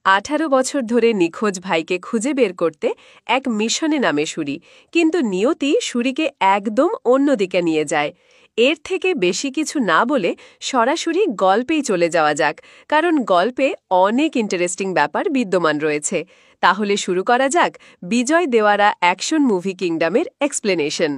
18 বছর ধরে নিখোঁজ ভাইকে খুঁজে বের করতে এক মিশনে নামে সুরি, কিন্তু নিয়তি সুরিকে একদম অন্যদিকে নিয়ে যায়। এর থেকে বেশি কিছু না বলে সরাসরি গল্পেই চলে যাওয়া যাক, কারণ গল্পে অনেক ইন্টারেস্টিং ব্যাপার বিদ্যমান রয়েছে। তাহলে শুরু করা যাক বিজয় দেওয়ারা অ্যাকশন মুভি কিংডমের এক্সপ্লেনেশন।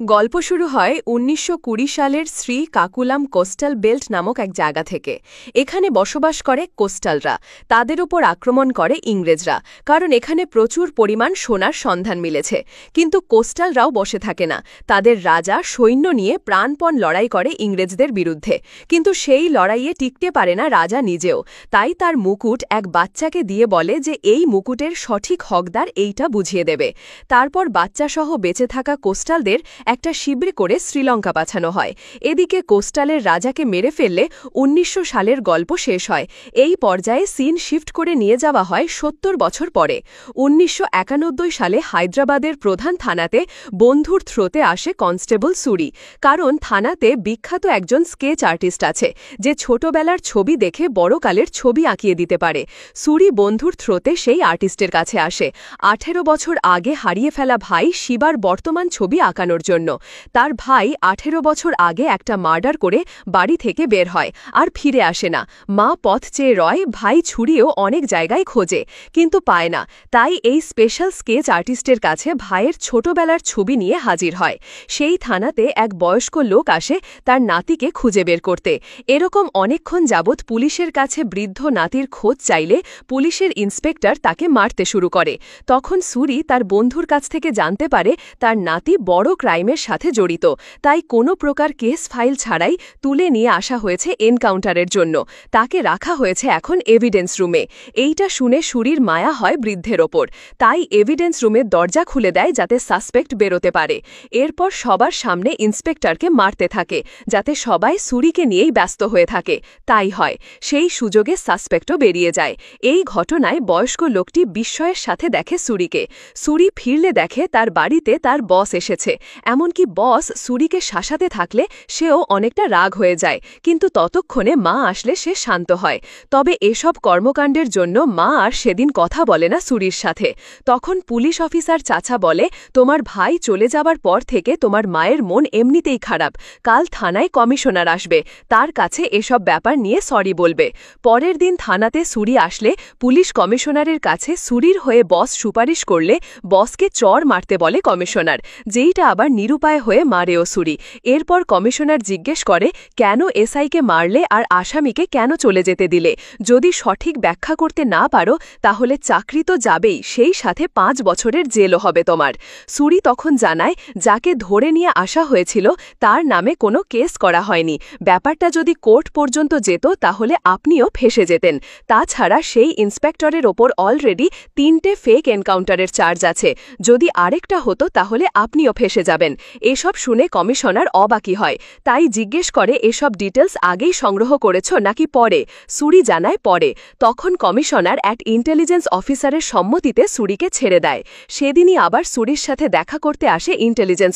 গল্প শুরু হয় 1920 সালের শ্রী কাকুলাম কোস্টাল বেল্ট নামক এক জায়গা থেকে। এখানে বসবাস করে কোস্টালরা। তাদের উপর আক্রমণ করে ইংরেজরা, কারণ এখানে প্রচুর পরিমাণ সোনার সন্ধান মিলেছে। কিন্তু কোস্টালরাও বসে থাকে না। তাদের রাজা সৈন্য নিয়ে প্রাণপণ লড়াই করে ইংরেজদের বিরুদ্ধে, কিন্তু সেই লড়াইয়ে টিকতে পারে না রাজা নিজেও। তাই তার মুকুট এক বাচ্চাকে দিয়ে বলে যে এই মুকুটের সঠিক হকদার এইটা বুঝিয়ে দেবে। তারপর বাচ্চাসহ বেঁচে থাকা কোস্টালদের একটা শিবির করে শ্রীলঙ্কা পাঠানো হয়। এদিকে কোস্টালের রাজাকে মেরে ফেললে 1900 সালের গল্প শেষ হয়। এই পর্যায়ে সিন শিফট করে নিয়ে যাওয়া হয় 70 বছর পরে। 1991 সালে হায়দ্রাবাদের প্রধান থানাতে বন্ধুর থ্রোতে আসে কনস্টেবল সুরি, কারণ থানাতে বিখ্যাত একজন স্কেচ আর্টিস্ট আছে যে ছোটবেলার ছবি দেখে বড়কালের ছবি আঁকিয়ে দিতে পারে। সুরি বন্ধুর থ্রোতে সেই আর্টিস্টের কাছে আসে 18 বছর আগে হারিয়ে ফেলা ভাই শিবার বর্তমান ছবি আঁকানোর জন্য। তার ভাই 18 বছর আগে একটা মার্ডার করে বাড়ি থেকে বের হয় আর ফিরে আসে না। মা পথ চেয়ে রয়, ভাই ছুরিও অনেক জায়গায় খোঁজে কিন্তু পায় না। তাই এই স্পেশাল স্কেচ আর্টিস্টের কাছে ভাইয়ের ছোটবেলার ছবি নিয়ে হাজির হয়। সেই থানাতে এক বয়স্ক লোক আসে তার নাতিকে খুঁজে বের করতে। এরকম অনেকক্ষণ যাবৎ পুলিশের কাছে বৃদ্ধ নাতির খোঁজ চাইলে পুলিশের ইন্সপেক্টর তাকে মারতে শুরু করে। তখন সুরি তার বন্ধুর কাছ থেকে জানতে পারে তার নাতি বড় ক্রাইমের সাথে জড়িত, তাই কোনো প্রকার কেস ফাইল ছাড়াই তুলে নিয়ে আসা হয়েছে এনকাউন্টারের জন্য। তাকে রাখা হয়েছে এখন এভিডেন্স রুমে। এইটা শুনে সুরির মায়া হয় বৃদ্ধের ওপর, তাই এভিডেন্স রুমের দরজা খুলে দেয় যাতে সাসপেক্ট বেরোতে পারে। এরপর সবার সামনে ইন্সপেক্টরকে মারতে থাকে, যাতে সবাই সুরিকে নিয়েই ব্যস্ত হয়ে থাকে। তাই হয়, সেই সুযোগে সাসপেক্টও বেরিয়ে যায়। এই ঘটনায় বয়স্ক লোকটি বিস্ময়ের সাথে দেখে সুরিকে। সুরি ফিরলে দেখে তার বাড়িতে তার বস এসেছে। এমনকি বস সুরিকে শাসাতে থাকলে সেও অনেকটা রাগ হয়ে যায়, কিন্তু ততক্ষণে মা আসলে সে শান্ত হয়। তবে এসব কর্মকাণ্ডের জন্য মা আর সেদিন কথা বলে না সুরির সাথে। তখন পুলিশ অফিসার চাচা বলে, তোমার ভাই চলে যাবার পর থেকে তোমার মায়ের মন এমনিতেই খারাপ। কাল থানায় কমিশনার আসবে, তার কাছে এসব ব্যাপার নিয়ে সরি বলবে। পরের দিন থানাতে সুরি আসলে পুলিশ কমিশনারের কাছে সুরির হয়ে বস সুপারিশ করলে বসকে চড় মারতে বলে কমিশনার, যেইটা আবার নিরুপায় হয়ে মারেও সুরি। এরপর কমিশনার জিজ্ঞেস করে, কেন এসআইকে মারলে আর আসামিকে কেন চলে যেতে দিলে? যদি সঠিক ব্যাখ্যা করতে না পারো তাহলে চাকরি তো যাবেই, সেই সাথে 5 বছরের জেলও হবে তোমার। সুরি তখন জানায়, যাকে ধরে নিয়ে আসা হয়েছিল তার নামে কোনো কেস করা হয়নি। ব্যাপারটা যদি কোর্ট পর্যন্ত যেত তাহলে আপনিও ফেঁসে যেতেন। তাছাড়া সেই ইন্সপেক্টরের ওপর অলরেডি 3টে ফেক এনকাউন্টারের চার্জ আছে। যদি আরেকটা হতো তাহলে আপনিও ফেঁসে যাবেন। এসব শুনে কমিশনার অবাকই হয়, তাই জিজ্ঞেস করে, এসব ডিটেলস আগেই সংগ্রহ করেছ নাকি পরে? সুরি জানায় পরে। তখন কমিশনার এক ইন্টেলিজেন্স অফিসারের সম্মতিতে সুরিকে ছেড়ে দেয়। সেদিনই আবার সুরির সাথে দেখা করতে আসে ইন্টেলিজেন্স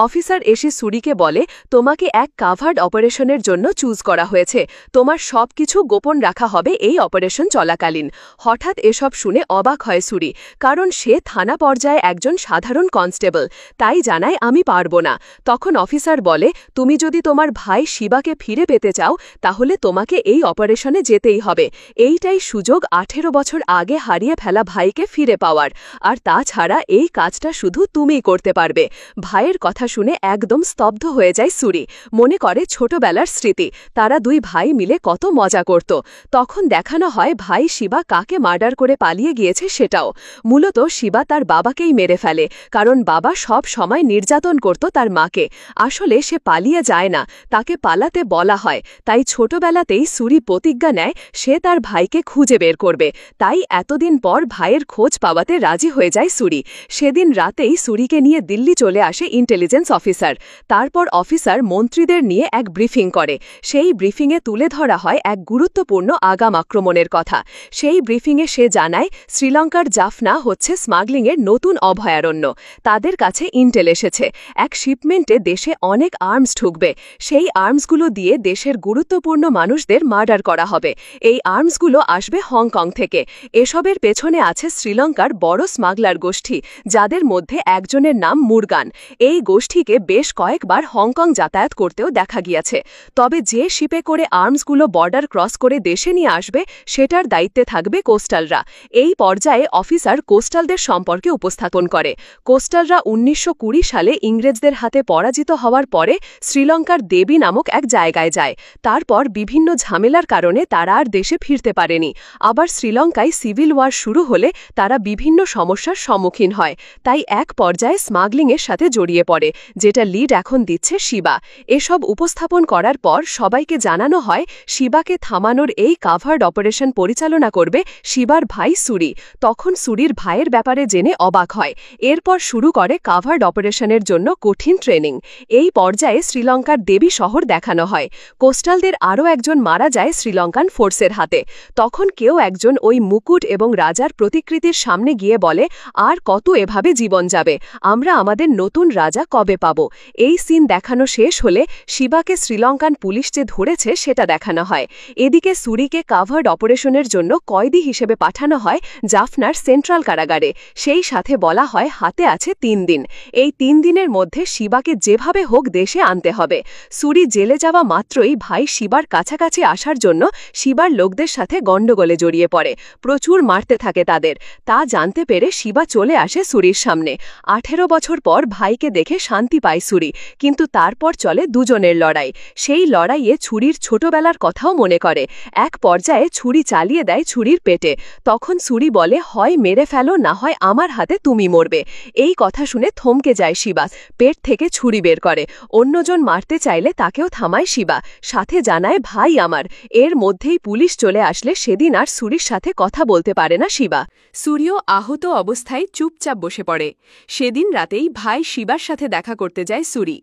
অফিসার এসে সুরিকে বলে, তোমাকে এক কাভার্ড অপারেশনের জন্য চুজ করা হয়েছে। তোমার সব কিছু গোপন রাখা হবে এই অপারেশন চলাকালীন। হঠাৎ এসব শুনে অবাক হয় সুরি, কারণ সে থানা পর্যায়ে একজন সাধারণ কনস্টেবল। তাই জানায়, আমি পারব না। তখন অফিসার বলে, তুমি যদি তোমার ভাই শিবাকে ফিরে পেতে চাও তাহলে তোমাকে এই অপারেশনে যেতেই হবে। এইটাই সুযোগ 18 বছর আগে হারিয়ে ফেলা ভাইকে ফিরে পাওয়ার। আর তাছাড়া এই কাজটা শুধু তুমিই করতে পারবে। ভাইয়ের কথা শুনে একদম স্তব্ধ হয়ে যায় সুরি। মনে করে ছোটবেলার স্মৃতি, তারা দুই ভাই মিলে কত মজা করত। তখন দেখানো হয় ভাই শিবা কাকে মার্ডার করে পালিয়ে গিয়েছে সেটাও। মূলত শিবা তার বাবাকেই মেরে ফেলে, কারণ বাবা সব সময় নির্যাতন করত তার মাকে। আসলে সে পালিয়ে যায় না, তাকে পালাতে বলা হয়। তাই ছোটবেলাতেই সুরি প্রতিজ্ঞা নেয় সে তার ভাইকে খুঁজে বের করবে। তাই এতদিন পর ভাইয়ের খোঁজ পাওয়াতে রাজি হয়ে যায় সুরি। সেদিন রাতেই সুরিকে নিয়ে দিল্লি চলে আসে ইন্টেলিজেন্স অফিসার। তারপর অফিসার মন্ত্রীদের নিয়ে এক ব্রিফিং করে। সেই ব্রিফিংয়ে তুলে ধরা হয় এক গুরুত্বপূর্ণ আগাম আক্রমণের কথা। সেই ব্রিফিংয়ে সে জানায়, শ্রীলঙ্কার জাফনা হচ্ছে স্মাগলিংয়ের নতুন অভয়ারণ্য। তাদের কাছে ইন্টেল এসেছে। এসেছে। এক শিপমেন্টে দেশে অনেক আর্মস ঢুকবে। সেই আর্মসগুলো দিয়ে দেশের গুরুত্বপূর্ণ মানুষদের মার্ডার করা হবে। এই আর্মসগুলো আসবে হংকং থেকে। এসবের পেছনে আছে শ্রীলঙ্কার বড় স্মাগলার গোষ্ঠী, যাদের মধ্যে একজনের নাম মুরগান। এই গোষ্ঠীকে বেশ কয়েকবার হংকং যাতায়াত করতেও দেখা গিয়েছে। তবে যে শিপে করে আর্মসগুলো বর্ডার ক্রস করে দেশে নিয়ে আসবে, সেটার দায়িত্বে থাকবে কোস্টালরা। এই পর্যায়ে অফিসার কোস্টালদের সম্পর্কে উপস্থাপন করে। কোস্টালরা 1920 সালে ইংরেজদের হাতে পরাজিত হওয়ার পরে শ্রীলঙ্কার দেবী নামক এক জায়গায় যায়। তারপর বিভিন্ন ঝামেলার কারণে তারা আর দেশে ফিরতে পারেনি। আবার শ্রীলঙ্কায় সিভিল ওয়ার শুরু হলে তারা বিভিন্ন সমস্যার সম্মুখীন হয়। তাই এক পর্যায়ে স্মাগলিংয়ের সাথে জড়িয়ে পড়ে, যেটা লিড এখন দিচ্ছে শিবা। এসব উপস্থাপন করার পর সবাইকে জানানো হয় শিবাকে থামানোর এই কাভার্ড অপারেশন পরিচালনা করবে শিবার ভাই সুরি। তখন সুরির ভাইয়ের ব্যাপারে জেনে অবাক হয়। এরপর শুরু করে কাভার্ড অপারেশনের জন্য কঠিন ট্রেনিং। এই পর্যায়ে শ্রীলঙ্কার দেবী শহর দেখানো হয়। কোস্টালদের আরও একজন মারা যায় শ্রীলঙ্কান ফোর্সের হাতে। তখন কেউ একজন ওই মুকুট এবং রাজার প্রতিকৃতির সামনে গিয়ে বলে, আর কত এভাবে জীবন যাবে, আমরা আমাদের নতুন রাজা কবে পাব? এই সিন দেখানো শেষ হলে শিবাকে শ্রীলঙ্কান পুলিশ যে ধরেছে সেটা দেখানো হয়। এদিকে সুরিকে কাভার্ড অপারেশনের জন্য কয়েদি হিসেবে পাঠানো হয় জাফনার সেন্ট্রাল কারাগারে। সেই সাথে বলা হয় হাতে আছে 3 দিন। এই 3 দিনের মধ্যে শিবাকে যেভাবে হোক দেশে আনতে হবে। সুরি জেলে যাওয়া মাত্রই ভাই শিবার কাছাকাছি আসার জন্য শিবার লোকদের সাথে গণ্ডগোলে জড়িয়ে পড়ে। প্রচুর মারতে থাকে তাদের। তা জানতে পেরে শিবা চলে আসে সুরির সামনে। 18 বছর পর ভাইকে দেখে শান্তি পায় সুরি, কিন্তু তারপর চলে দুজনের লড়াই। সেই লড়াইয়ে ছুরির ছোটবেলার কথাও মনে করে। এক পর্যায়ে ছুরি চালিয়ে দেয় ছুরির পেটে। তখন সুরি বলে, হয় মেরে ফেলো, না হয় আমার হাতে তুমি মরবে। এই কথা শুনে থমকে যায় শিবা, পেট থেকে ছুরি বের করে। অন্যজন মারতে চাইলে তাকেও থামায় শিবা, সাথে জানায় ভাই আমার। এর মধ্যেই পুলিশ চলে আসলে সেদিন আর সুরির সাথে কথা বলতে পারে না শিবা। সুরিও আহত অবস্থায় চুপচাপ বসে পড়ে। সেদিন রাতেই ভাই শিবার সাথে দেখা করতে যায় সুরি।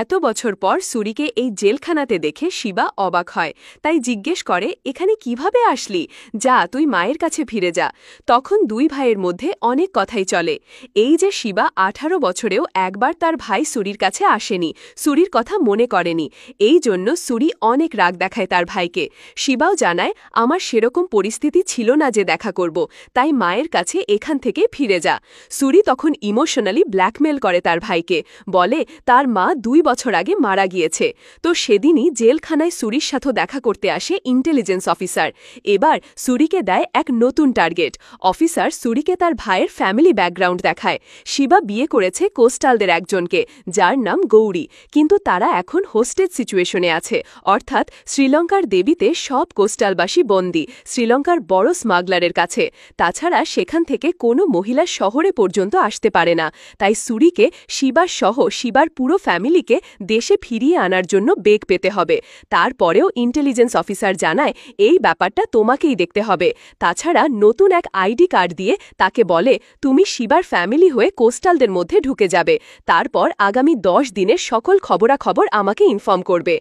এত বছর পর সুরিকে এই জেলখানাতে দেখে শিবা অবাক হয়। তাই জিজ্ঞেস করে, এখানে কিভাবে আসলি? যা, তুই মায়ের কাছে ফিরে যা। তখন দুই ভাইয়ের মধ্যে অনেক কথাই চলে। এই যে শিবা 18 বছরেও একবার তার ভাই সুরির কাছে আসেনি, সুরির কথা মনে করেনি। এই জন্য সুরি অনেক রাগ দেখায় তার ভাইকে। শিবাও জানায়, আমার সেরকম পরিস্থিতি ছিল না যে দেখা করব, তাই মায়ের কাছে এখান থেকে ফিরে যা। সুরি তখন ইমোশনালি ব্ল্যাকমেল করে তার ভাইকে, বলে তার মা 2 বছর আগে মারা গিয়েছে। তো সেদিনই জেলখানায় সুরির সাথে দেখা করতে আসে ইন্টেলিজেন্স অফিসার। এবার সুরিকে দেয় এক নতুন টার্গেট। অফিসার সুরিকে তার ভাইয়ের ফ্যামিলি ব্যাকগ্রাউন্ড দেখায়। শিবা বিয়ে করেছে কোস্টালদের একজনকে, যার নাম গৌরী, কিন্তু তারা এখন হোস্টেজ সিচুয়েশনে আছে। অর্থাৎ শ্রীলঙ্কার দেবীতে সব কোস্টালবাসী বন্দী শ্রীলঙ্কার বড় স্মাগলারের কাছে। তাছাড়া সেখান থেকে কোনো মহিলা শহরে পর্যন্ত আসতে পারে না। তাই সুরিকে শিবার সহ শিবার পুরো ফ্যামিলিকে দেশে ফিরিয়ে আনার জন্য বেগ পেতে হবে। তারপরেও ইন্টেলিজেন্স অফিসার জানায়, এই ব্যাপারটা তোমাকেই দেখতে হবে। তাছাড়া নতুন এক আইডি কার্ড দিয়ে তাকে বলে, তুমি শিবার ফ্যামিলি হয়ে কোস্টালদের মধ্যে ঢুকে যাবে। তারপর আগামী 10 দিনের সকল খবরাখবর আমাকে ইনফর্ম করবে।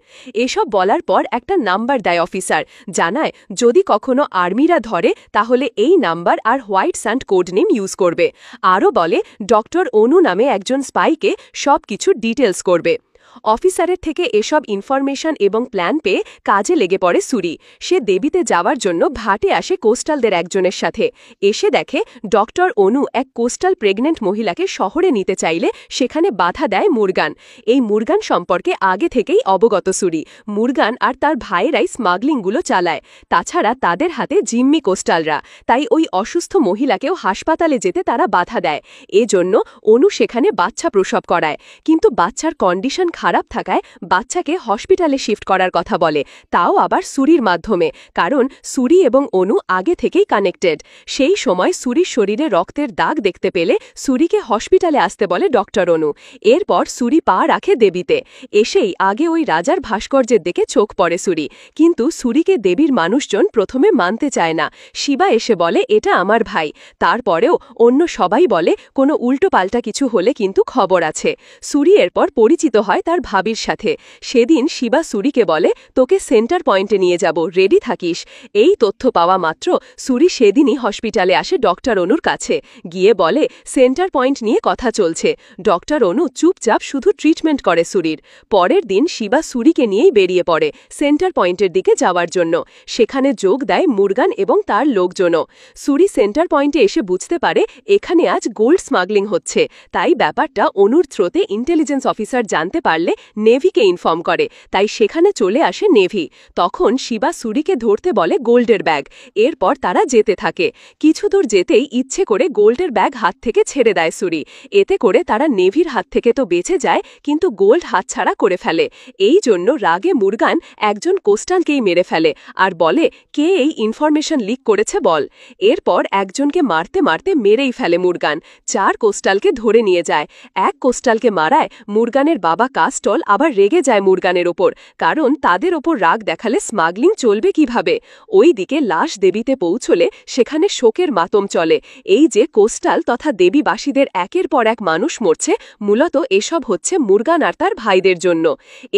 এসব বলার পর একটা নাম্বার দেয় অফিসার, জানায় যদি কখনো আর্মিরা ধরে তাহলে এই নাম্বার আর white sand code name use করবে। আরও বলে ডক্টর অনু নামে একজন স্পাইকে সব কিছু ডিটেলস করবে। অফিসারের থেকে এসব ইনফরমেশন এবং প্ল্যান পেয়ে কাজে লেগে পড়ে সুরি। সে দেবীতে যাওয়ার জন্য ভাটে আসে কোস্টালদের একজনের সাথে। এসে দেখে ডক্টর অনু এক কোস্টাল প্রেগনেন্ট মহিলাকে শহরে নিতে চাইলে সেখানে বাধা দেয় মুরগান। এই মুরগান সম্পর্কে আগে থেকেই অবগত সুরি। মুরগান আর তার ভাইয়েরাই স্মাগলিংগুলো চালায়। তাছাড়া তাদের হাতে জিম্মি কোস্টালরা, তাই ওই অসুস্থ মহিলাকেও হাসপাতালে যেতে তারা বাধা দেয়। এজন্য অনু সেখানে বাচ্চা প্রসব করায়, কিন্তু বাচ্চার কন্ডিশন খারাপ থাকায় বাচ্চাকে হসপিটালে শিফট করার কথা বলে, তাও আবার সুরির মাধ্যমে, কারণ সুরি এবং অনু আগে থেকেই কানেক্টেড। সেই সময় সুরির শরীরে রক্তের দাগ দেখতে পেলে সুরিকে হসপিটালে আসতে বলে ডক্টর অনু। এরপর সুরি পা রাখে দেবীতে। এসেই আগে ওই রাজার ভাস্কর্যের দিকে চোখ পড়ে সুরি, কিন্তু সুরিকে দেবীর মানুষজন প্রথমে মানতে চায় না। শিবা এসে বলে, এটা আমার ভাই। তারপরেও অন্য সবাই বলে কোনো উল্টোপাল্টা কিছু হলে কিন্তু খবর আছে। সুরি এরপর পরিচিত হয় তার তার ভাবির সাথে। সেদিন শিবা সুরিকে বলে, তোকে সেন্টার পয়েন্টে নিয়ে যাব, রেডি থাকিস। এই তথ্য পাওয়া মাত্র সুরি সেদিনই হসপিটালে আসে ডক্টর অনুর কাছে। গিয়ে বলে সেন্টার পয়েন্ট নিয়ে কথা চলছে। ডক্টর অনু চুপচাপ শুধু ট্রিটমেন্ট করে সুরির। পরের দিন শিবা সুরিকে নিয়েই বেরিয়ে পড়ে সেন্টার পয়েন্টের দিকে যাওয়ার জন্য। সেখানে যোগ দেয় মুরগান এবং তার লোকজনও। সুরি সেন্টার পয়েন্টে এসে বুঝতে পারে এখানে আজ গোল্ড স্মাগলিং হচ্ছে। তাই ব্যাপারটা অনুর থ্রোতে ইন্টেলিজেন্স অফিসার জানতে পারলে নেভিকে ইনফর্ম করে। তাই সেখানে চলে আসে নেভি। তখন শিবা সুরিকে ধরতে বলে গোল্ডের ব্যাগ। এরপর তারা যেতে থাকে। কিছু দূর যেতেই ইচ্ছে করে গোল্ডের ব্যাগ হাত থেকে ছেড়ে দেয় সুরি। এতে করে তারা নেভির হাত থেকে তো বেঁচে যায়, কিন্তু গোল্ড হাতছাড়া করে ফেলে। এই জন্য রাগে মুরগান একজন কোস্টালকেই মেরে ফেলে আর বলে, কে এই ইনফরমেশন লিক করেছে বল। এরপর একজনকে মারতে মারতে মেরেই ফেলে মুরগান। 4 কোস্টালকে ধরে নিয়ে যায়। এক কোস্টালকে মারায় মুরগানের বাবা কাস্টল আবার রেগে যায় মুরগানের ওপর, কারণ তাদের ওপর রাগ দেখালে স্মাগলিং চলবে কিভাবে। ওই দিকে লাশ দেবীতে পৌঁছলে সেখানে শোকের মাতম চলে। এই যে কোস্টাল তথা দেবীবাসীদের একের পর এক মানুষ মরছে, মূলত এসব হচ্ছে মুরগান আর তার ভাইদের জন্য।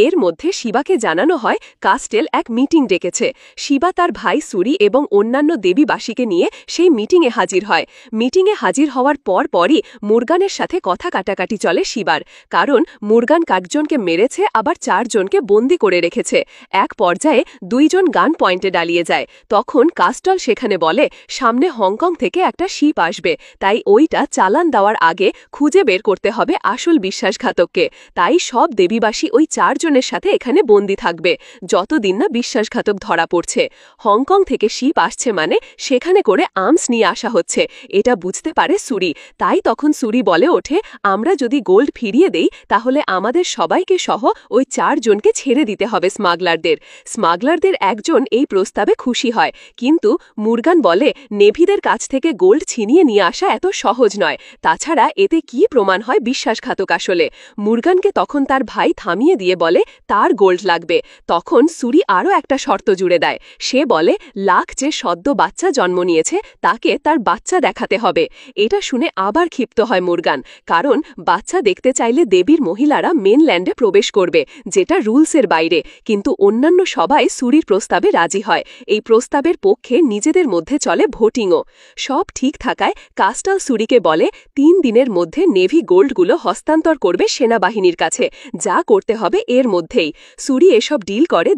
এর মধ্যে শিবাকে জানানো হয় কাস্টেল এক মিটিং ডেকেছে। শিবা তার ভাই সুরি এবং অন্যান্য দেবীবাসীকে নিয়ে সেই মিটিংয়ে হাজির হয়। মিটিংয়ে হাজির হওয়ার পরই মুরগানের সাথে কথা কাটাকাটি চলে শিবার, কারণ মুরগান কয়েকজনকে মেরেছে, আবার 4 জনকে বন্দি করে রেখেছে। এক পর্যায়ে 2 জন গান পয়েন্টে ডালিয়ে যায়। তখন কাস্টল সেখানে বলে সামনে হংকং থেকে একটা শিপ আসবে, তাই ওইটা চালান দেওয়ার আগে খুঁজে বের করতে হবে আসল বিশ্বাসঘাতককে। তাই সব দেবীবাসী ওই 4 জনের সাথে এখানে বন্দি থাকবে যতদিন না বিশ্বাসঘাতক ধরা পড়ছে। হংকং থেকে শিপ আসছে মানে সেখানে করে আর্মস নিয়ে আসা হচ্ছে, এটা বুঝতে পারে সুরি। তাই তখন সুরি বলে ওঠে, আমরা যদি গোল্ড ফিরিয়ে দেই তাহলে আমাদের সবাইকে সহ ওই 4 জনকে ছেড়ে দিতে হবে স্মাগলারদের একজন এই প্রস্তাবে খুশি হয়, কিন্তু মুরগান বলে নেভিদের কাছ থেকে গোল্ড ছিনিয়ে নিয়ে আসা এত সহজ নয়। তাছাড়া এতে কি প্রমাণ হয় বিশ্বাসঘাতক আসলে। মুরগানকে তখন তার ভাই থামিয়ে দিয়ে বলে তার গোল্ড লাগবে। তখন সুরি আরও একটা শর্ত জুড়ে দেয়। সে বলে লাখ যে সদ্য বাচ্চা জন্ম নিয়েছে তাকে তার বাচ্চা দেখাতে হবে। এটা শুনে আবার ক্ষিপ্ত হয় মুরগান, কারণ বাচ্চা দেখতে চাইলে দেবীর মহিলারা মেনল্যান্ডে প্রবেশ করবে, যেটা রুলসের বাইরে। কিন্তু অন্যান্য সবাই সুরির প্রস্তাবে রাজি হয়। এই প্রস্তাবের পক্ষে নিজেদের মধ্যে চলে ভোটিংও। সব ঠিক থাকায় কাস্টাল সুরিকে বলে 3 দিনের মধ্যে নেভি গোল্ডগুলো হস্তান্তর করবে সেনাবাহিনীর কাছে, যা করতে হবে এর মধ্যেই। সুরি এসব ডিল করে।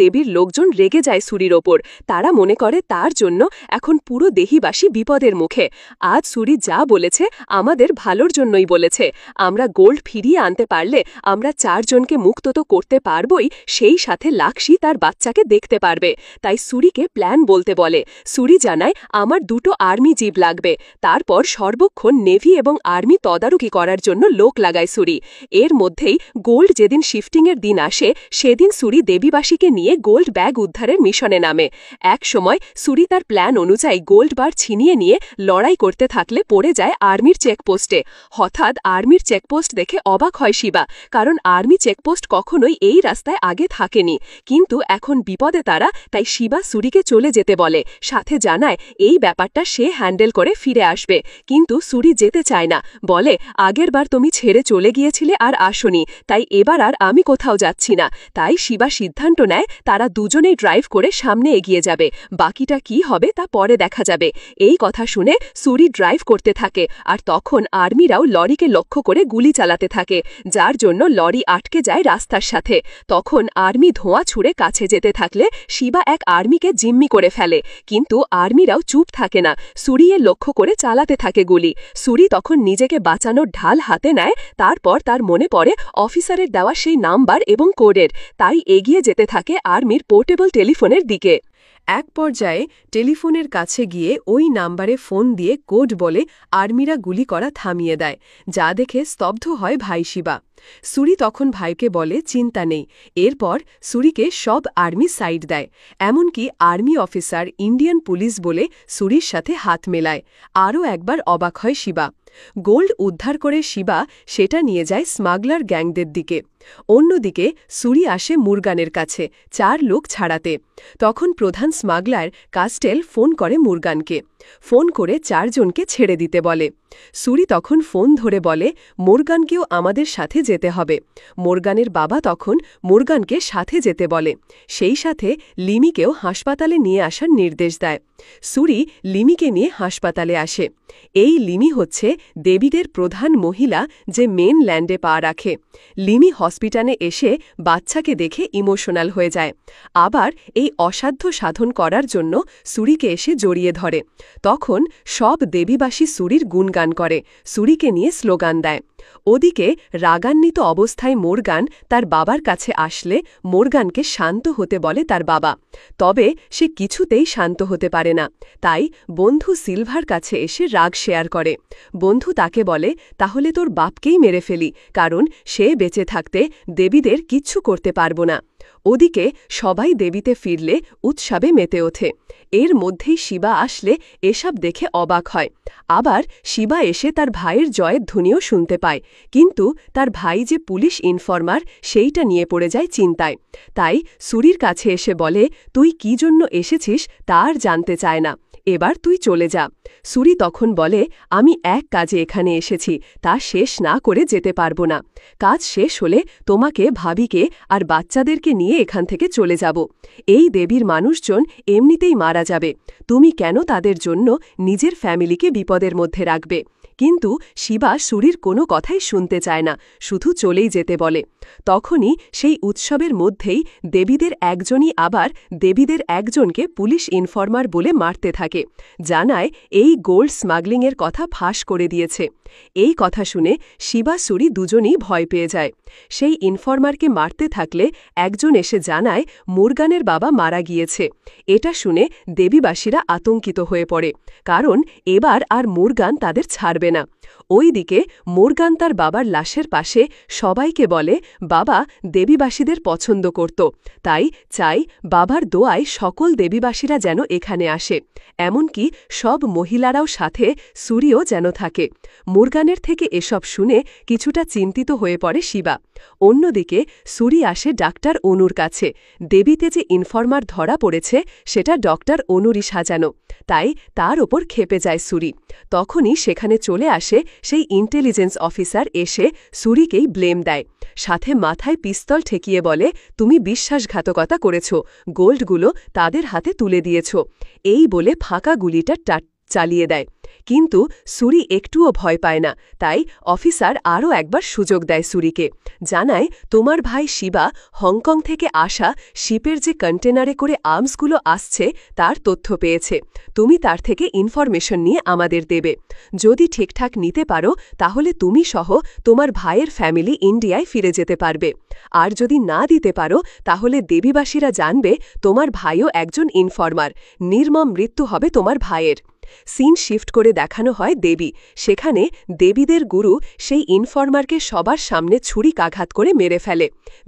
দেবীর লোকজন রেগে যায় সুরির ওপর। তারা মনে করে তার জন্য এখন পুরো দেহিবাসী বিপদের মুখে। আজ সুরি যা বলেছে আমাদের ভালোর জন্যই বলেছে। আমরা গোল্ড ফিরিয়ে আনতে পারলে আমরা 4 জনকে মুক্ত তো করতে পারবই, সেই সাথে লাক্সি তার বাচ্চাকে দেখতে পারবে। তাই সুরিকে প্ল্যান বলতে বলে। সুরি জানায় আমার 2টো আর্মি জিপ লাগবে। তারপর সর্বক্ষণ নেভি এবং আর্মি তদারকি করার জন্য লোক লাগায় সুরি। এর মধ্যেই গোল্ড যেদিন শিফটিংয়ের দিন আসে সেদিন সুরি দেবীবাসীকে নিয়ে গোল্ড ব্যাগ উদ্ধারের মিশনে নামে। এক সময় সুরি তার প্ল্যান অনুযায়ী গোল্ড বার ছিনিয়ে নিয়ে লড়াই করতে থাকলে পড়ে যায় আর্মির চেকপোস্টে। হঠাৎ আর্মির চেকপোস্ট দেখে অবাক হয় শিবা, কারণ আর্মি চেকপোস্ট কখনোই এই রাস্তায় আগে থাকেনি। কিন্তু এখন বিপদে তারা, তাই শিবা সুরিকে চলে যেতে বলে। সাথে জানায় এই ব্যাপারটা সে হ্যান্ডেল করে ফিরে আসবে। কিন্তু সুরি যেতে চায় না, বলে আগের বার তুমি ছেড়ে চলে গিয়েছিলে আর আসনি, তাই এবার আর আমি কোথাও যাচ্ছি না। তাই শিবা সিদ্ধান্ত নেয় তারা দুজনেই ড্রাইভ করে সামনে এগিয়ে যাবে, বাকিটা কি হবে তা পরে দেখা যাবে। এই কথা শুনে সুরি ড্রাইভ করতে থাকে, আর তখন আর্মিরাও লরিকে লক্ষ্য করে গুলি চালাতে থাকে, যার জন্য লরি আটকে যায় রাস্তার সাথে। তখন আর্মি ধোঁয়া ছুঁড়ে কাছে যেতে থাকলে শিবা এক আর্মিকে জিম্মি করে ফেলে, কিন্তু আর্মিরাও চুপ থাকে না, সুরিয়ে লক্ষ্য করে চালাতে থাকে গুলি। সুরি তখন নিজেকে বাঁচানোর ঢাল হাতে নেয়। তারপর তার মনে পড়ে অফিসারের দেওয়া সেই নাম্বার এবং কোডের, তাই এগিয়ে যেতে থাকে আর্মির পোর্টেবল টেলিফোনের দিকে। এক পর্যায়ে টেলিফোনের কাছে গিয়ে ওই নাম্বারে ফোন দিয়ে কোড বলে আর্মিরা গুলি করা থামিয়ে দেয়, যা দেখে স্তব্ধ হয় ভাই শিবা। সুরি তখন ভাইকে বলে চিন্তা নেই। এরপর সুরিকে সব আর্মি সাইড দেয়, এমনকি আর্মি অফিসার ইন্ডিয়ান পুলিশ বলে সুরির সাথে হাত মেলায়। আরও একবার অবাক হয় শিবা। গোল্ড উদ্ধার করে শিবা সেটা নিয়ে যায় স্মাগলার গ্যাংদের দিকে। অন্যদিকে সুরি আসে মুরগানের কাছে 4 লোক ছাড়াতে। তখন প্রধান স্মাগলার কাস্টেল ফোন করে মুরগানকে। ফোন করে 4 জনকে ছেড়ে দিতে বলে। সুরি তখন ফোন ধরে বলে মোরগানকেও আমাদের সাথে যেতে হবে। মোরগানের বাবা তখন মোরগানকে সাথে যেতে বলে। সেই সাথে লিমিকেও হাসপাতালে নিয়ে আসার নির্দেশ দেয়। সুরি লিমিকে নিয়ে হাসপাতালে আসে। এই লিমি হচ্ছে ডেভিডের প্রধান মহিলা, যে মেন ল্যান্ডে পা রাখে। লিমি হসপিটালে এসে বাচ্চাকে দেখে ইমোশনাল হয়ে যায়। আবার এই অসাধ্য সাধন করার জন্য সুরিকে এসে জড়িয়ে ধরে। তখন সব দেবীবাসী সুরির গুণগান করে, সুরিকে নিয়ে স্লোগান দেয়। ওদিকে রাগান্বিত অবস্থায় মোরগান তার বাবার কাছে আসলে মোরগানকে শান্ত হতে বলে তার বাবা। তবে সে কিছুতেই শান্ত হতে পারে না। তাই বন্ধু সিলভার কাছে এসে রাগ শেয়ার করে। বন্ধু তাকে বলে, তাহলে তোর বাপকেই মেরে ফেলি, কারণ সে বেঁচে থাকতে দেবীদের কিচ্ছু করতে পারব না। ওদিকে সবাই দেবীতে ফিরলে উৎসবে মেতে ওঠে। এর মধ্যেই শিবা আসলে এসব দেখে অবাক হয়। আবার শিবা এসে তার ভাইয়ের জয়ের ধ্বনিও শুনতে পায়, কিন্তু তার ভাই যে পুলিশ ইনফরমার সেইটা নিয়ে পড়ে যায় চিন্তায়। তাই সুরির কাছে এসে বলে, তুই কি জন্য এসেছিস তা আর জানতে চায় না, এবার তুই চলে যা। সুরি তখন বলে, আমি এক কাজে এখানে এসেছি, তা শেষ না করে যেতে পারব না। কাজ শেষ হলে তোমাকে, ভাবিকে আর বাচ্চাদেরকে নিয়ে এখান থেকে চলে যাব। এই দেবীর মানুষজন এমনিতেই মারা যাবে, তুমি কেন তাদের জন্য নিজের ফ্যামিলিকে বিপদের মধ্যে রাখবে? কিন্তু শিবা সুরির কোনো কথাই শুনতে চায় না, শুধু চলেই যেতে বলে। তখনই সেই উৎসবের মধ্যেই দেবীদের একজনই আবার দেবীদের একজনকে পুলিশ ইনফরমার বলে মারতে থাকে, জানায় এই গোল্ড স্মাগলিংয়ের কথা ফাঁস করে দিয়েছে। এই কথা শুনে শিবা সুরি দুজনেই ভয় পেয়ে যায়। সেই ইনফরমারকে মারতে থাকলে একজন এসে জানায় মোরগানের বাবা মারা গিয়েছে। এটা শুনে দেবীবাসীরা আতঙ্কিত হয়ে পড়ে, কারণ এবার আর মোরগান তাদের ছাড়বে না। ওইদিকে মোরগান তার বাবার লাশের পাশে সবাইকে বলে বাবা দেবীবাসীদের পছন্দ করত, তাই চাই বাবার দোয়ায় সকল দেবীবাসীরা যেন এখানে আসে, এমনকি সব মহিলারাও সাথে, সুরিও যেন থাকে। মোরগানের থেকে এসব শুনে কিছুটা চিন্তিত হয়ে পড়ে শিবা। অন্যদিকে সুরি আসে ডাক্তার অনুর কাছে। দেবীতে যে ইনফরমার ধরা পড়েছে সেটা ডক্টর অনুরই সাজানো, তাই তার ওপর ক্ষেপে যায় সুরি। তখনই সেখানে চলে আসে সেই ইন্টেলিজেন্স অফিসার, এসে সুরিকেই ব্লেম দেয়। সাথে মাথায় পিস্তল ঠেকিয়ে বলে, তুমি বিশ্বাসঘাতকতা করেছ, গোল্ডগুলো তাদের হাতে তুলে দিয়েছ। এই বলে ফাঁকা গুলিটা চালিয়ে দেয়। কিন্তু সুরি একটুও ভয় পায় না, তাই অফিসার আরও একবার সুযোগ দেয় সুরিকে। জানায়, তোমার ভাই শিবা হংকং থেকে আসা শিপের যে কন্টেনারে করে আর্মসগুলো আসছে তার তথ্য পেয়েছে। তুমি তার থেকে ইনফরমেশন নিয়ে আমাদের দেবে। যদি ঠিকঠাক নিতে পারো তাহলে তুমি সহ তোমার ভাইয়ের ফ্যামিলি ইন্ডিয়ায় ফিরে যেতে পারবে। আর যদি না দিতে পারো তাহলে দেবীবাসীরা জানবে তোমার ভাইও একজন ইনফরমার, নির্মম মৃত্যু হবে তোমার ভাইয়ের। সিন শিফট করে দেখানো হয় দেবী। সেখানে দেবীদের গুরু সেই ইনফরমারকে সবার সামনে ছুরিকাঘাত করে মেরে ফেলে।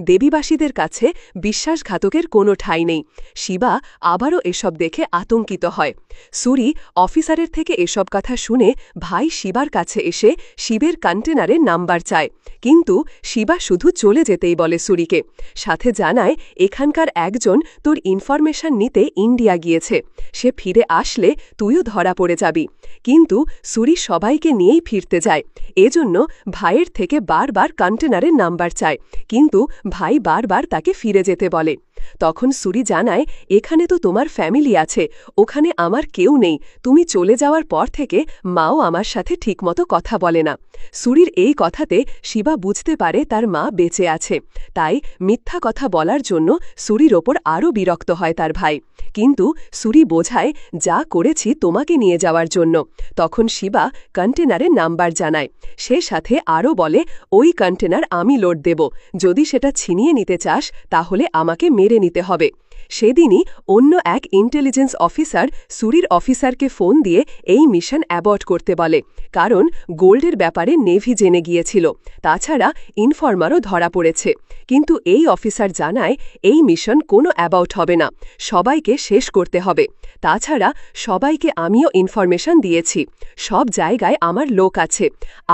দেবীবাসীদের কাছে বিশ্বাসঘাতকের কোনো ঠাঁই নেই। শিবা আবারও এসব দেখে আতঙ্কিত হয়। সুরি অফিসারের থেকে এসব কথা শুনে ভাই শিবার কাছে এসে শিবের কন্টেনারের নাম্বার চায়, কিন্তু শিবা শুধু চলে যেতেই বলে সুরিকে। সাথে জানায়, এখানকার একজন তোর ইনফরমেশন নিতে ইন্ডিয়া গিয়েছে, সে ফিরে আসলে তুইও ধরা পড়ে যাবি। কিন্তু সুরি সবাইকে নিয়েই ফিরতে যায়, এজন্য ভাইয়ের থেকে বারবার কন্টেনারের নাম্বার চায়, কিন্তু ভাই বারবার তাকে ফিরে যেতে বলে। তখন সুরি জানায়, এখানে তো তোমার ফ্যামিলি আছে, ওখানে আমার কেউ নেই, তুমি চলে যাওয়ার পর থেকে মাও আমার সাথে ঠিকমতো কথা বলে না। সুরির এই কথাতে শিবা বুঝতে পারে তার মা বেঁচে আছে, তাই মিথ্যা কথা বলার জন্য সুরির ওপর আরও বিরক্ত হয় তার ভাই। কিন্তু সুরি বোঝায়, যা করেছি তোমাকে নিয়ে যাওয়ার জন্য। তখন শিবা কন্টেনারের নাম্বার জানায়। সে সাথে আরও বলে, ওই কন্টেনার আমি লোড দেব, যদি সেটা ছিনিয়ে নিতে চাস তাহলে আমাকে মেরে নিতে হবে। সেদিনই অন্য এক ইন্টেলিজেন্স অফিসার সুরির অফিসারকে ফোন দিয়ে এই মিশন অ্যাবর্ট করতে বলে, কারণ গোল্ডের ব্যাপারে নেভি জেনে গিয়েছিল, তাছাড়া ইনফরমারও ধরা পড়েছে। কিন্তু এই অফিসার জানায়, এই মিশন কোনো অ্যাবাউট হবে না, সবাইকে শেষ করতে হবে। তাছাড়া সবাইকে আমিও ইনফরমেশন দিয়েছি। সব জায়গায় আমার লোক আছে।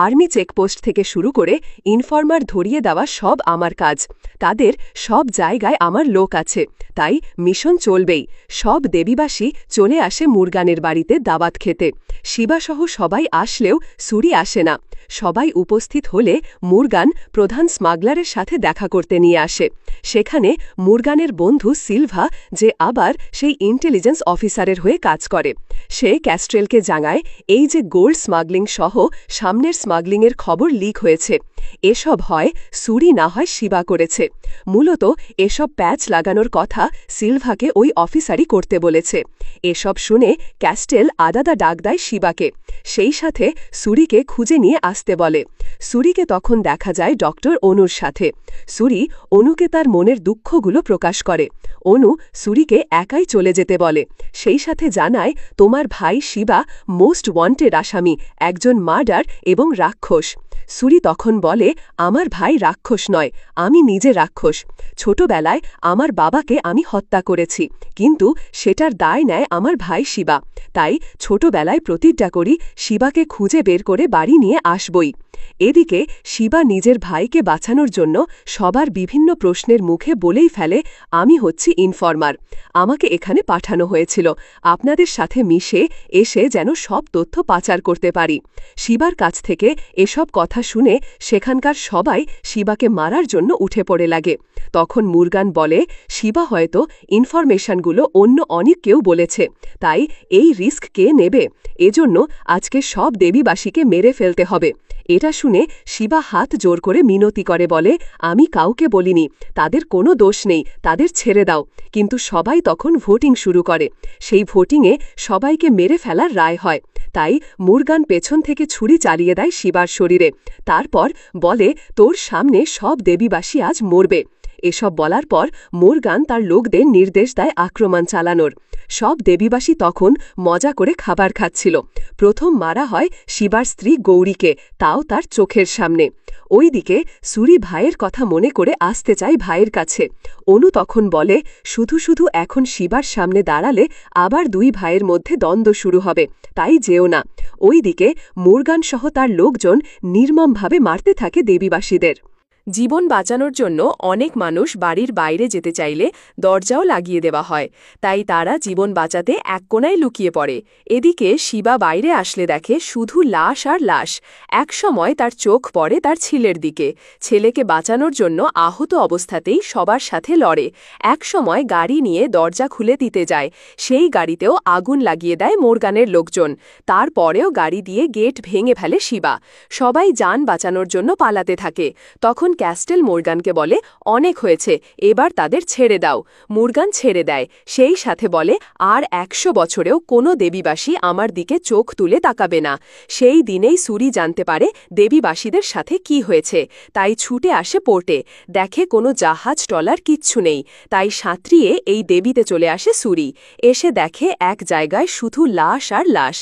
আর্মি চেকপোস্ট থেকে শুরু করে ইনফরমার ধরিয়ে দেওয়া সব আমার কাজ। তাদের সব জায়গায় আমার লোক আছে, তাই মিশন চলবেই। সব দেবীবাসী চলে আসে মুরগানের বাড়িতে দাওয়াত খেতে। শিবাসহ সবাই আসলেও সুরি আসে না। সবাই উপস্থিত হলে মুরগান প্রধান স্মাগলারের সাথে দেখা করতে নিয়ে আসে। সেখানে মুরগানের বন্ধু সিলভা, যে আবার সেই ইন্টেলিজেন্স অফিসারের হয়ে কাজ করে, সে ক্যাস্ট্রেলকে জানায় এই যে গোল্ড স্মাগলিং সহ সামনের স্মাগলিংয়ের খবর লিক হয়েছে। এসব হয় সুরি না হয় শিবা করেছে। মূলত এসব প্যাচ লাগানোর কথা সিলভাকে ওই অফিসারই করতে বলেছে। এসব শুনে ক্যাস্টেল আলাদা ডাক দেয় শিবাকে, সেই সাথে সুরিকে খুঁজে নিয়ে আসতে বলে। সুরিকে তখন দেখা যায় ডক্টর অনুর সাথে। সুরি অনুকে তার মনের দুঃখগুলো প্রকাশ করে। অনু সুরিকে একাই চলে যেতে বলে, সেই সাথে জানায় তোমার ভাই শিবা মোস্ট ওয়ান্টেড আসামি, একজন মার্ডার এবং রাক্ষস। সুরি তখন বলে আমার ভাই রাক্ষস নয়, আমি নিজে রাক্ষস। ছোটবেলায় আমার বাবাকে আমি হত্যা করেছি, কিন্তু সেটার দায় নেয় আমার ভাই শিবা। তাই ছোটবেলায় প্রতিজ্ঞা করি শিবাকে খুঁজে বের করে বাড়ি নিয়ে আসবই। এদিকে শিবা নিজের ভাইকে বাঁচানোর জন্য সবার বিভিন্ন প্রশ্নের মুখে বলেই ফেলে আমি হচ্ছি ইনফরমার, আমাকে এখানে পাঠানো হয়েছিল আপনাদের সাথে মিশে এসে যেন সব তথ্য পাচার করতে পারি। শিবার কাছ থেকে এসব কথা শুনে সেখানকার সবাই শিবাকে মারার জন্য উঠে পড়ে লাগে। তখন মুরগান বলে শিবা হয়তো ইনফরমেশনগুলো অন্য অনেক কেউ বলেছে, তাই এই রিস্ক কে নেবে? এজন্য আজকে সব দেবীবাসীকে মেরে ফেলতে হবে। এটা শুনে শিবা হাত জোর করে মিনতি করে বলে আমি কাউকে বলিনি, তাদের কোনো দোষ নেই, তাদের ছেড়ে দাও। কিন্তু সবাই তখন ভোটিং শুরু করে। সেই ভোটিংয়ে সবাইকে মেরে ফেলার রায় হয়। তাই মুরগান পেছন থেকে ছুরি চালিয়ে দেয় শিবার শরীরে। তারপর বলে তোর সামনে সব দেবীবাসী আজ মরবে। এসব বলার পর মুরগান তার লোকদের নির্দেশ দেয় আক্রমণ চালানোর। সব দেবীবাসী তখন মজা করে খাবার খাচ্ছিল। প্রথম মারা হয় শিবার স্ত্রী গৌরীকে, তাও তার চোখের সামনে। ওইদিকে সুরি ভাইয়ের কথা মনে করে আসতে চায় ভাইয়ের কাছে। অনু তখন বলে শুধু শুধু এখন শিবার সামনে দাঁড়ালে আবার দুই ভাইয়ের মধ্যে দ্বন্দ্ব শুরু হবে, তাই যেও না। ওইদিকে মুরগান সহ তার লোকজন নির্মমভাবে মারতে থাকে দেবীবাসীদের। জীবন বাঁচানোর জন্য অনেক মানুষ বাড়ির বাইরে যেতে চাইলে দরজাও লাগিয়ে দেওয়া হয়, তাই তারা জীবন বাঁচাতে এক কোণায় লুকিয়ে পড়ে। এদিকে শিবা বাইরে আসলে দেখে শুধু লাশ আর লাশ। একসময় তার চোখ পড়ে তার ছেলের দিকে। ছেলেকে বাঁচানোর জন্য আহত অবস্থাতেই সবার সাথে লড়ে। একসময় গাড়ি নিয়ে দরজা খুলে দিতে যায়, সেই গাড়িতেও আগুন লাগিয়ে দেয় মোরগানের লোকজন। তারপরেও গাড়ি দিয়ে গেট ভেঙে ফেলে শিবা। সবাই যান বাঁচানোর জন্য পালাতে থাকে। তখন ক্যাস্টেল মুরগানকে বলে অনেক হয়েছে, এবার তাদের ছেড়ে দাও। মুরগান ছেড়ে দেয়, সেই সাথে বলে আর ১০০ বছরেও কোনো দেবীবাসী আমার দিকে চোখ তুলে তাকাবে না। সেই দিনেই সুরি জানতে পারে দেবীবাসীদের সাথে কি হয়েছে, তাই ছুটে আসে পোর্টে। দেখে কোনো জাহাজ টলার কিচ্ছু নেই, তাই সাঁতরিয়ে এই দেবীতে চলে আসে সুরি। এসে দেখে এক জায়গায় শুধু লাশ আর লাশ।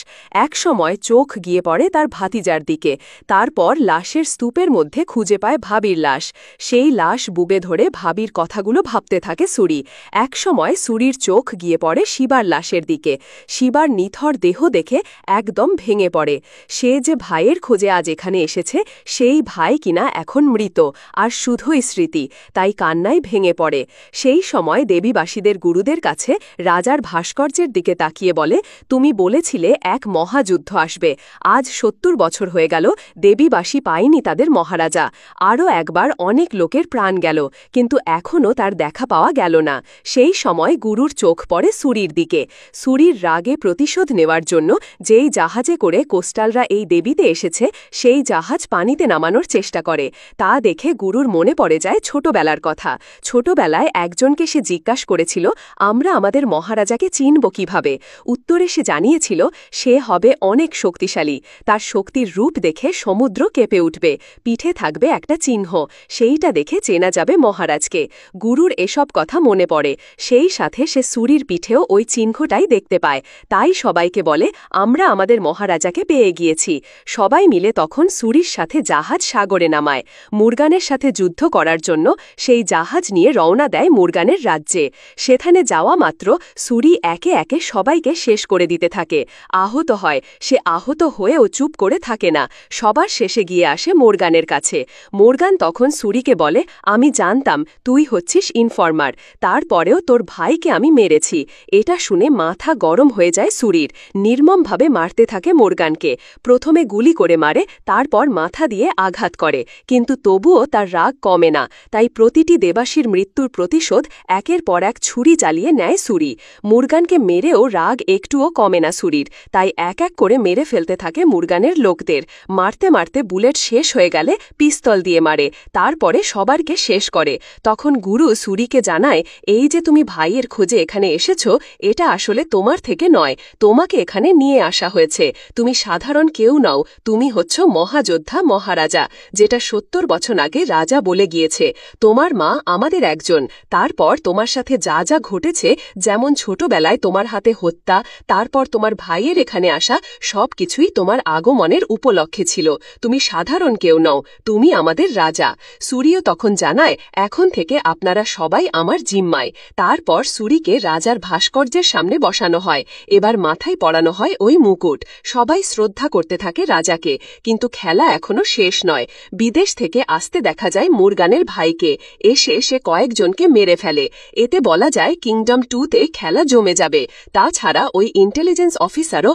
একসময় চোখ গিয়ে পড়ে তার ভাতিজার দিকে। তারপর লাশের স্তূপের মধ্যে খুঁজে পায় ভাবির লাশ। সেই লাশ বুবে ধরে ভাবির কথাগুলো ভাবতে থাকে সুরি। একসময় সুরির চোখ গিয়ে পড়ে শিবার লাশের দিকে। শিবার নিথর দেহ দেখে একদম ভেঙে পড়ে। সে যে ভাইয়ের খোঁজে আজ এখানে এসেছে, সেই ভাই কিনা এখন মৃত আর শুধুই স্মৃতি, তাই কান্নায় ভেঙে পড়ে। সেই সময় দেবীবাসীদের গুরুদের কাছে রাজার ভাস্কর্যের দিকে তাকিয়ে বলে তুমি বলেছিলে এক মহাযুদ্ধ আসবে। আজ ৭০ বছর হয়ে গেল দেবীবাসী পায়নি তাদের মহারাজা। আরও একবার অনেক লোকের প্রাণ গেল, কিন্তু এখনও তার দেখা পাওয়া গেল না। সেই সময় গুরুর চোখ পড়ে সুরির দিকে। সুরির রাগে প্রতিশোধ নেওয়ার জন্য যেই জাহাজে করে কোস্টালরা এই দেবীতে এসেছে, সেই জাহাজ পানিতে নামানোর চেষ্টা করে। তা দেখে গুরুর মনে পড়ে যায় ছোটবেলার কথা। ছোটবেলায় একজনকে সে জিজ্ঞাসা করেছিল আমরা আমাদের মহারাজাকে চিনব কিভাবে। উত্তরে সে জানিয়েছিল সে হবে অনেক শক্তিশালী, তার শক্তির রূপ দেখে সমুদ্র কেঁপে উঠবে, পিঠে থাকবে একটা চিহ্ন। সেইটা দেখে চেনা যাবে মহারাজকে। গুরুর এসব কথা মনে পড়ে, সেই সাথে সে সুরির পিঠেও ওই চিহ্নটাই দেখতে পায়। তাই সবাইকে বলে, আমরা আমাদের মহারাজাকে পেয়ে গিয়েছি। সবাই মিলে তখন সুরির সাথে জাহাজ সাগরে নামায়। মুরগানের সাথে যুদ্ধ করার জন্য সেই জাহাজ নিয়ে রওনা দেয় মুরগানের রাজ্যে। সেখানে যাওয়া মাত্র সুরি একে একে সবাইকে শেষ করে দিতে থাকে। আহত হয়, সে আহত হয়েও চুপ করে থাকে না, সবার শেষে গিয়ে আসে মোরগানের কাছে। মোরগান তখন সুরিকে বলে, আমি জানতাম তুই হচ্ছিস ইনফরমার, তারপরেও তোর ভাইকে আমি মেরেছি। এটা শুনে মাথা গরম হয়ে যায় সুরির। নির্মমভাবে মারতে থাকে মোরগানকে। প্রথমে গুলি করে মারে, তারপর মাথা দিয়ে আঘাত করে, কিন্তু তবুও তার রাগ কমে না। তাই প্রতিটি দেবাশীর মৃত্যুর প্রতিশোধ একের পর এক ছুরি চালিয়ে নেয় সুরি। মুরগানকে মেরেও রাগ একটুও কমে না সুরির, তাই এক এক করে মেরে ফেলতে থাকে মুরগানের লোকদের। মারতে মারতে বুলেট শেষ হয়ে গেলে পিস্তল দিয়ে মারে, তারপরে সবারকে শেষ করে। তখন গুরু সুরিকে জানায়, এই যে তুমি ভাইয়ের খোঁজে এখানে এসেছ, এটা আসলে তোমার থেকে নয়, তোমাকে এখানে নিয়ে আসা হয়েছে। তুমি সাধারণ কেউ নও, তুমি হচ্ছ মহাযোদ্ধা মহারাজা, যেটা ৭০ বছর আগে রাজা বলে গিয়েছে। তোমার মা আমাদের একজন। তারপর তোমার সাথে যা যা ঘটেছে, যেমন ছোটবেলায় তোমার হাতে হত্যা, তারপর তোমার ভাইয়ের এখানে আসা, সবকিছুই তোমার আগমনের উপলক্ষে ছিল। তুমি সাধারণ কেউ নও, তুমি আমাদের রাজা। সুরিও তখন জানায়, এখন থেকে আপনারা সবাই আমার জিম্মায়। তারপর সুরিকে রাজার ভাস্কর্যের সামনে বসানো হয়। এবার মাথায় পরানো হয় ওই মুকুট। সবাই শ্রদ্ধা করতে থাকে রাজাকে। কিন্তু খেলা এখনো শেষ নয়। বিদেশ থেকে আসতে দেখা যায় মুরগানের ভাইকে। এসে সে কয়েকজনকে মেরে ফেলে। এতে বলা যায় কিংডম 2-তে খেলা জমে যাবে। তাছাড়া ওই ইন্টেলিজেন্স অফিসারও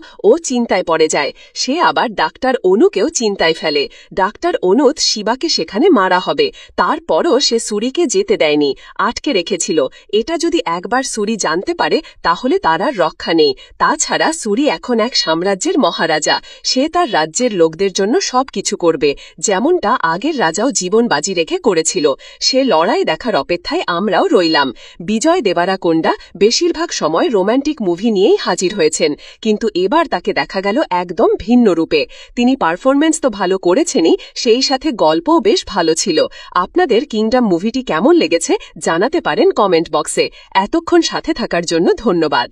চিন্তায় পড়ে যায়। সে আবার ডাক্তার অনুকেও চিন্তায় ফেলে। ডাক্তার অনুত শিবাকে সেখানে মারা হবে, তারপরও সে সুরিকে যেতে দেয়নি, আটকে রেখেছিল। এটা যদি একবার সুরি জানতে পারে, তাহলে তার আর রক্ষা নেই। তাছাড়া সুরি এখন এক সাম্রাজ্যের মহারাজা। সে তার রাজ্যের লোকদের জন্য সবকিছু করবে, যেমনটা আগের রাজাও জীবন বাজি রেখে করেছিল। সে লড়াই দেখার অপেক্ষায় আমরাও রইলাম। বিজয় দেবারাকোন্ডা বেশিরভাগ সময় রোম্যান্টিক মুভি নিয়েই হাজির হয়েছেন, কিন্তু এবার তাকে দেখা গেল একদম ভিন্ন রূপে। তিনি পারফরম্যান্স তো ভালো করেছেনই, সেই সাথে গল্পও বেশ ভালো ছিল। আপনাদের কিংডম মুভিটি কেমন লেগেছে জানাতে পারেন কমেন্ট বক্সে। এতক্ষণ সাথে থাকার জন্য ধন্যবাদ।